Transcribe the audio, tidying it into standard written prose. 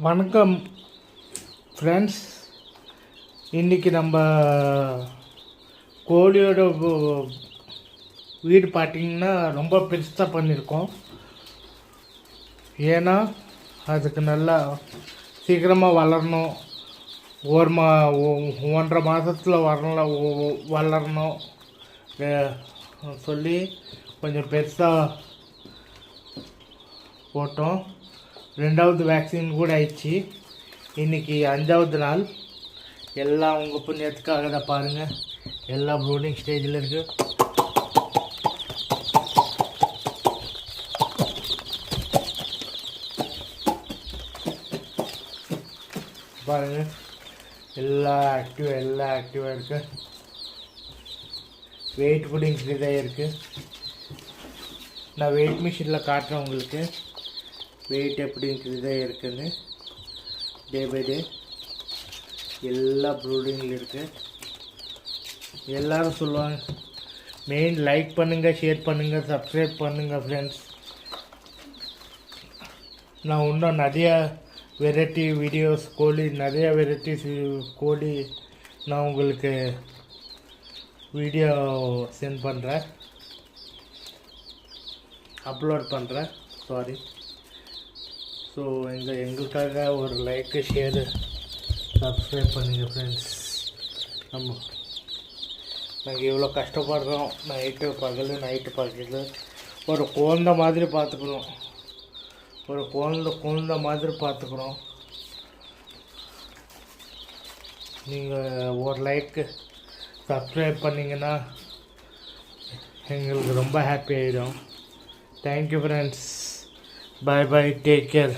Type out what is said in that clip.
வணக்கம் ஃப்ரெண்ட்ஸ். இன்றைக்கி நம்ம கோழியோட வீடு பார்த்திங்கன்னா ரொம்ப பெருசாக பண்ணியிருக்கோம். ஏன்னா அதுக்கு நல்லா சீக்கிரமாக வளரணும், 1.5 மாதத்தில் வளரணும் சொல்லி கொஞ்சம் பெருசாக போட்டோம். 2வது வேக்சின் கூட ஆயிடுச்சு. இன்றைக்கி 5வது நாள். எல்லாம் உங்கள் புண்ணியத்துக்காக தான் பாருங்கள், எல்லாம் ப்ரூடிங் ஸ்டேஜில் இருக்குது. பாருங்கள், எல்லாம் ஆக்டிவாக இருக்குது. வெயிட் புட்டிங் இதாக இருக்குது. நான் வெயிட் மிஷினில் காட்டுறேன் உங்களுக்கு வெயிட் எப்படிங்கிறதே இருக்குதுன்னு. டே பை டே எல்லா ப்ரூடிங்கில் இருக்குது. எல்லோரும் சொல்லுவாங்க, மெயின் லைக் பண்ணுங்கள், ஷேர் பண்ணுங்கள், சப்ஸ்கிரைப் பண்ணுங்கள் ஃப்ரெண்ட்ஸ். நான் இன்னும் நிறையா வெரைட்டி வீடியோஸ் நிறைய வெரைட்டிஸ் கோழி நான் உங்களுக்கு வீடியோ சென்ட் பண்ணுறேன், அப்லோட் பண்ணுறேன். சாரி. ஸோ எங்களுக்காக ஒரு லைக்கு, ஷேரு, சப்ஸ்கிரைப் பண்ணுங்கள் ஃப்ரெண்ட்ஸ். நாங்கள் இவ்வளோ கஷ்டப்படுறோம். நைட்டு பகல் ஒரு குழந்த மாதிரி பார்த்துக்குறோம். நீங்கள் ஒரு லைக்கு, சப்ஸ்கிரைப் பண்ணிங்கன்னா எங்களுக்கு ரொம்ப ஹாப்பி ஆகிடும். Thank you friends. Bye, take care.